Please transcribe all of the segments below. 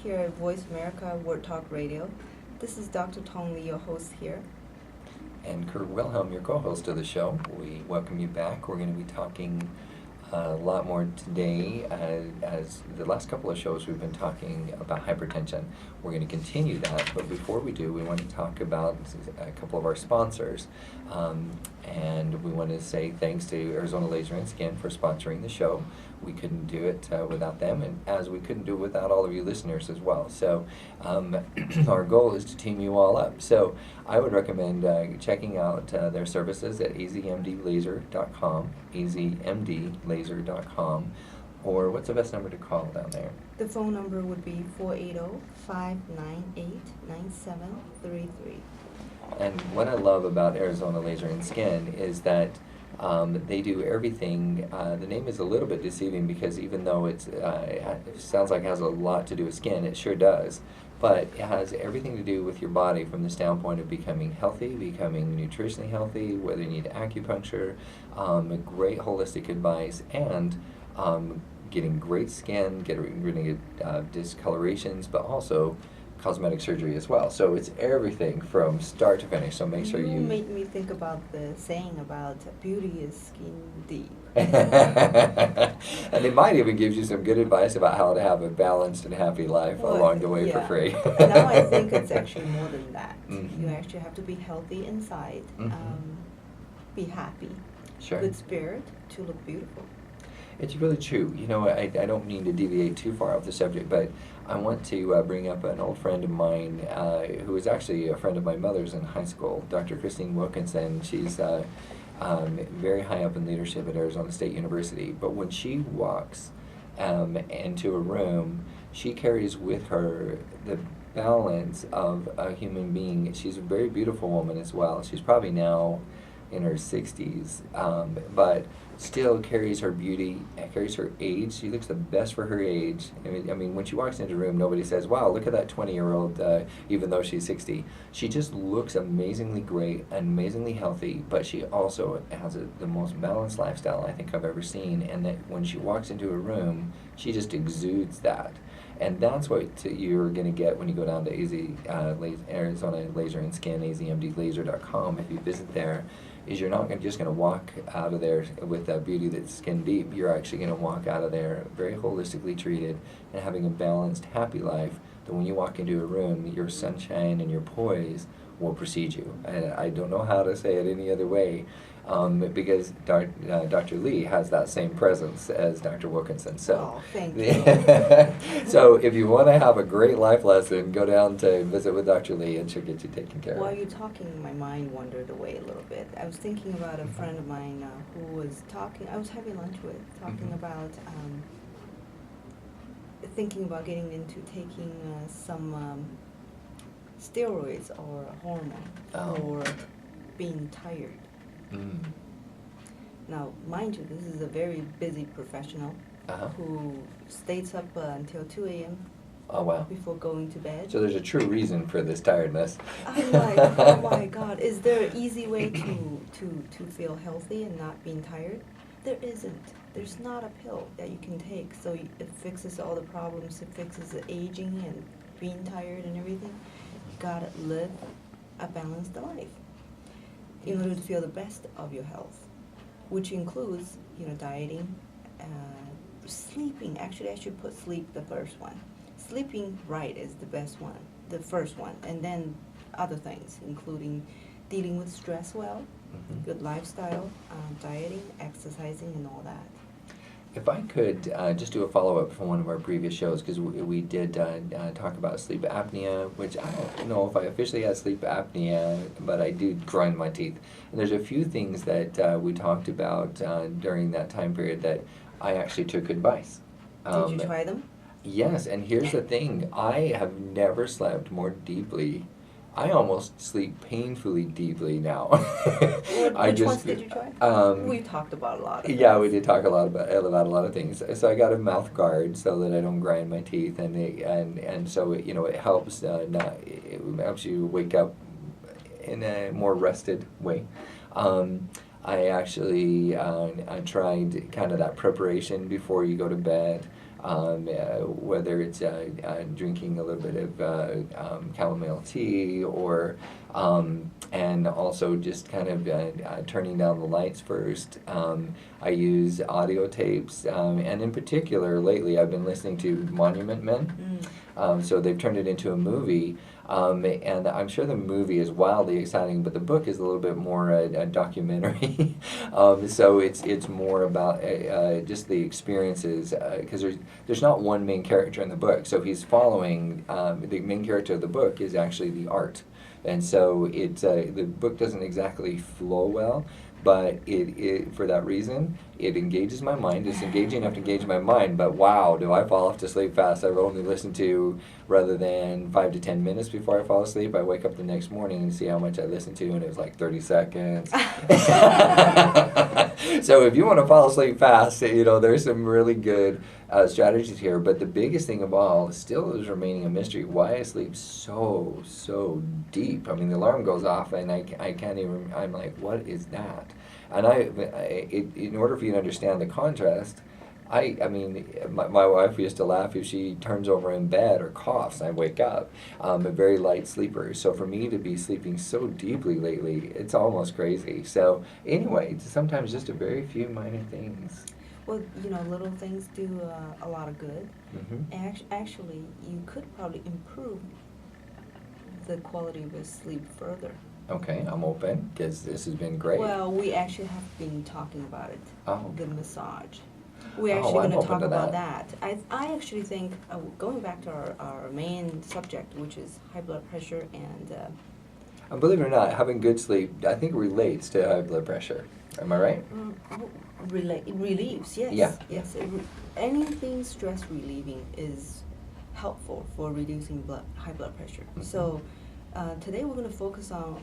here at Voice America Word Talk Radio. This is Dr. Tong Lee, your host here. And Kurt Wilhelm, your co-host of the show. We welcome you back. We're going to be talking a lot more today. As the last couple of shows, we've been talking about hypertension. We're going to continue that, but before we do, we want to talk about a couple of our sponsors. And we want to say thanks to Arizona Laser and Skin for sponsoring the show. We couldn't do it without them, and as we couldn't do it without all of you listeners as well. So our goal is to team you all up. So I would recommend checking out their services at azmdlaser.com, azmdlaser.com, or what's the best number to call down there? The phone number would be 480-598-9733. And what I love about Arizona Laser and Skin is that they do everything. The name is a little bit deceiving because even though it sounds like it has a lot to do with skin, it sure does. But it has everything to do with your body from the standpoint of becoming healthy, becoming nutritionally healthy, whether you need acupuncture, great holistic advice, and getting great skin, getting rid of discolorations, but also cosmetic surgery as well. So it's everything from start to finish. So make sure you made me think about the saying about beauty is skin deep. And they might even give you some good advice about how to have a balanced and happy life along the way for free. Now I think it's actually more than that. Mm-hmm. You actually have to be healthy inside, be happy, Sure. good spirit to look beautiful. It's really true. You know, I don't mean to deviate too far off the subject, but I want to bring up an old friend of mine who was actually a friend of my mother's in high school, Dr. Christine Wilkinson. She's very high up in leadership at Arizona State University. But when she walks into a room, she carries with her the balance of a human being. She's a very beautiful woman as well. She's probably now in her 60s, but still carries her beauty, carries her age. She looks the best for her age. I mean, when she walks into a room, nobody says, wow, look at that 20-year-old, even though she's 60. She just looks amazingly great and amazingly healthy, but she also has the most balanced lifestyle I think I've ever seen, and that when she walks into a room, she just exudes that. And that's what you're going to get when you go down to Arizona Laser and Skin, azmdlaser.com. If you visit there, is you're not just going to walk out of there with that beauty that's skin deep. You're actually going to walk out of there very holistically treated and having a balanced, happy life. That when you walk into a room, your sunshine and your poise will precede you. And I don't know how to say it any other way, because Dr. Lee has that same presence as Dr. Wilkinson. So, thank you. So if you want to have a great life lesson, go down to visit with Dr. Lee and she'll get you taken care of. While you're talking, my mind wandered away a little bit. I was thinking about a friend of mine who was talking, I was having lunch with, talking about thinking about getting into taking some steroids or hormone or being tired. Mm. Now, mind you, this is a very busy professional who stays up until 2 a.m. Oh, wow. before going to bed. So there's a true reason for this tiredness. I'm like, oh my God, is there an easy way to feel healthy and not being tired? There isn't. There's not a pill that you can take so it fixes all the problems, it fixes the aging and being tired and everything. You gotta live a balanced life in order to feel the best of your health, which includes, dieting, sleeping. Actually, I should put sleep the first one. Sleeping right is the best one, the first one, and then other things, including dealing with stress well, good lifestyle, dieting, exercising, and all that. If I could just do a follow-up from one of our previous shows, because we did talk about sleep apnea, which I don't know if I officially had sleep apnea, but I do grind my teeth. And there's a few things that we talked about during that time period that I actually took advice. Did you try them? Yes, and here's the thing. I have never slept more deeply. I almost sleep painfully deeply now. Which ones did you try? We talked about a lot of things. Yeah, we did talk a lot about a lot of things. So I got a mouth guard so that I don't grind my teeth, and so it helps it helps you wake up in a more rested way. I actually I tried kind of that preparation before you go to bed. whether it's drinking a little bit of chamomile tea, or and also just kind of turning down the lights first. I use audio tapes, and in particular, lately I've been listening to Monument Men. So they've turned it into a movie, and I'm sure the movie is wildly exciting, but the book is a little bit more a documentary. So it's more about just the experiences, because there's not one main character in the book. So he's following the main character of the book is actually the art, and so the book doesn't exactly flow well. But it for that reason, it engages my mind. It's engaging enough to engage my mind, but wow, do I fall off to sleep fast. I've only listened to, rather than 5 to 10 minutes before I fall asleep, I wake up the next morning and see how much I listened to, and it was like 30 seconds. So if you want to fall asleep fast, there's some really good strategies here. But the biggest thing of all still is remaining a mystery. Why I sleep so deep. I mean, the alarm goes off, and I can't even, I'm like, what is that? And in order for you to understand the contrast, I mean, my wife used to laugh if she turns over in bed or coughs. I wake up. I'm a very light sleeper, so for me to be sleeping so deeply lately, it's almost crazy. So anyway, sometimes just a very few minor things. Well, little things do a lot of good. Mm-hmm. Actually, you could probably improve the quality of your sleep further. Okay, I'm open, because this has been great. Well, we actually have been talking about it. Oh. The massage. We're Oh, actually I'm going to open talk to about that. that. I actually think, going back to our main subject, which is high blood pressure and... And believe it or not, having good sleep, I think, relates to high blood pressure. Am I right? It relieves, yes. Yeah. Yes. Anything stress relieving is helpful for reducing high blood pressure. Mm-hmm. So today we're going to focus on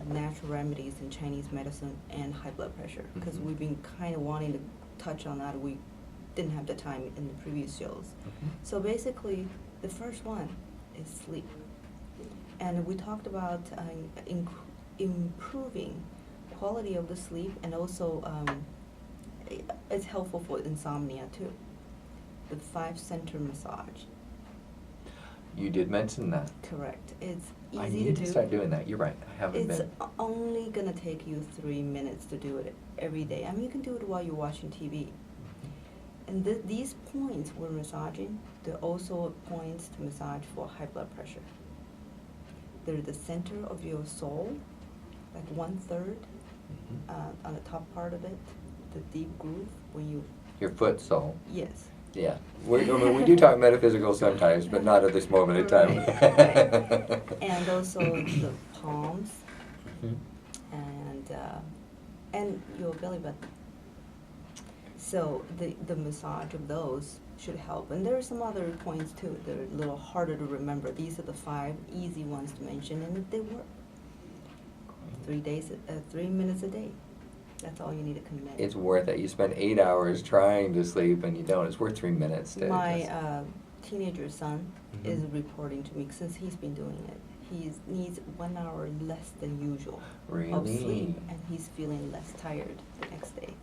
natural remedies in Chinese medicine and high blood pressure, because Mm-hmm. we've been kind of wanting to touch on that. We didn't have the time in the previous shows. Mm-hmm. So basically, the first one is sleep. And we talked about improving quality of the sleep, and also it's helpful for insomnia too, with 5-center massage. You did mention that. Correct. It's easy I to need do. to start doing that. You're right. I haven't It's been. only gonna take you 3 minutes to do it every day. I mean, you can do it while you're watching TV. And these points we're massaging, they're also points to massage for high blood pressure. They're the center of your soul, like 1/3 on the top part of it, the deep groove when you... Your foot soul. Yes. Yeah. We do talk metaphysical sometimes, but not at this moment in time. Right. And also the palms Mhm. and your belly button. So the massage of those should help. And there are some other points too. They're a little harder to remember. These are the 5 easy ones to mention, and they work. 3 minutes a day. That's all you need to commit. It's worth it. You spend 8 hours trying to sleep and you don't. It's worth 3 minutes to My just... teenager son Mhm. is reporting to me, since he's been doing it, he needs 1 hour less than usual of Really? sleep, and he's feeling less tired the next day.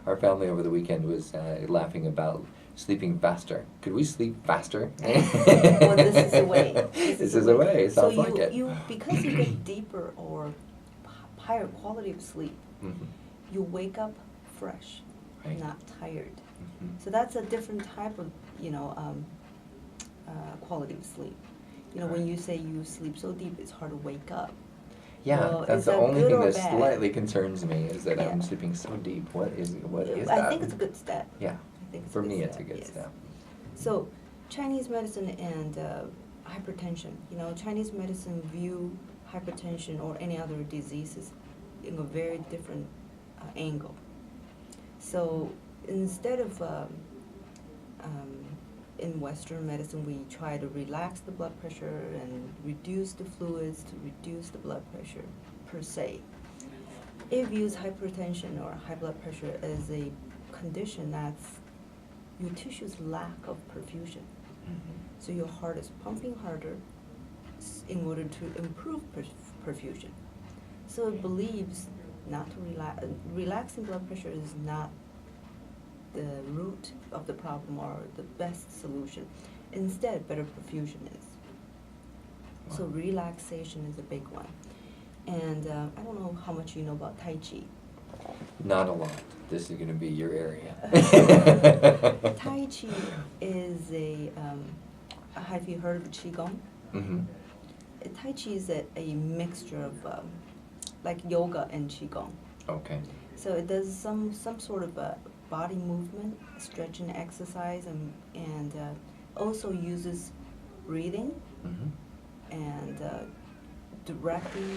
Our family over the weekend was laughing about sleeping faster. Could we sleep faster? Well, this is the way. This is the way. It sounds so like it. because you get deeper or higher quality of sleep, Mhm. you wake up fresh, Right. not tired. Mhm. So that's a different type of, quality of sleep. When Right. you say you sleep so deep, it's hard to wake up. Yeah, Well, that's is the that only good thing or that bad? slightly concerns me, is that I'm Yeah. sleeping so deep. What is that? I think it's a good step. Yeah. I think it's For a good me, it's a step, good yes. step. So, Chinese medicine and hypertension. Chinese medicine view hypertension or any other diseases in a very different angle. So, instead of in Western medicine, we try to relax the blood pressure and reduce the fluids to reduce the blood pressure per se. It views hypertension or high blood pressure as a condition that's your tissues lack of perfusion. So your heart is pumping harder in order to improve perfusion. So it believes not to relaxing blood pressure is not the root of the problem or the best solution. Instead, better perfusion is. So Wow. relaxation is a big one. And I don't know how much you know about Tai Chi. Not a lot. This is going to be your area. Tai Chi is have you heard of Qigong? Mm-hmm. Tai Chi is a mixture of like yoga and Qigong. Okay. So it does some sort of a body movement, stretching exercise, and also uses breathing Mm-hmm. and directing,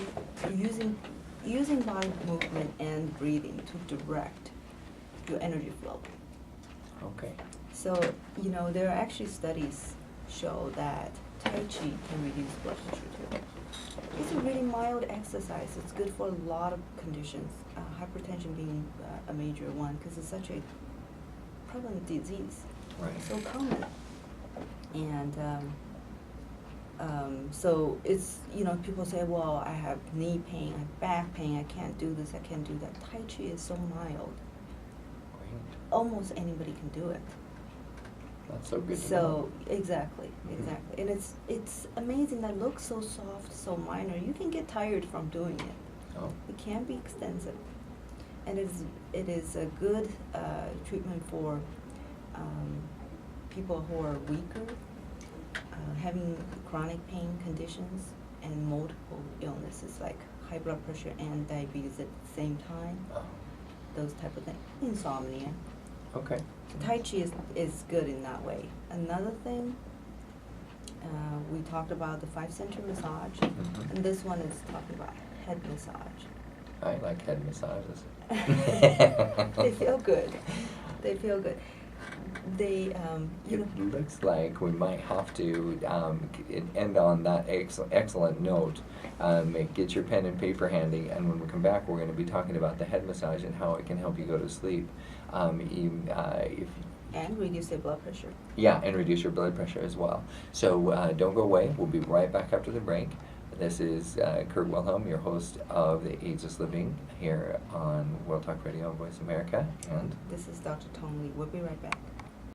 using body movement and breathing to direct your energy flow. Okay. So, you know, there are actually studies show that Tai Chi can reduce blood pressure too. It's a really mild exercise. It's good for a lot of conditions, hypertension being a major one because it's such a prevalent disease. Right. So common. And so it's, you know, people say, well, I have knee pain, I have back pain, I can't do this, I can't do that. Tai Chi is so mild. Great. Almost anybody can do it. That's so good to So know. exactly, Mhm. exactly, and it's amazing. That looks so soft, so minor. You can get tired from doing it. Oh. It can be extensive, and it is a good treatment for people who are weaker, having chronic pain conditions, and multiple illnesses like high blood pressure and diabetes at the same time. Oh. Those type of things. Insomnia. Okay. Tai Chi is good in that way. Another thing, we talked about the 5 center massage, Mhm. and this one is talking about head massage. I like head massages. They feel good. They feel good. They, you know. It looks like we might have to end on that excellent note. Get your pen and paper handy, and when we come back, we're going to be talking about the head massage and how it can help you go to sleep. And reduce their blood pressure. Yeah, and reduce your blood pressure as well. So don't go away. We'll be right back after the break. This is Kurt Wilhelm, your host of the Ageless Living here on World Talk Radio, Voice America, and This is Dr. Tong Lee. We'll be right back.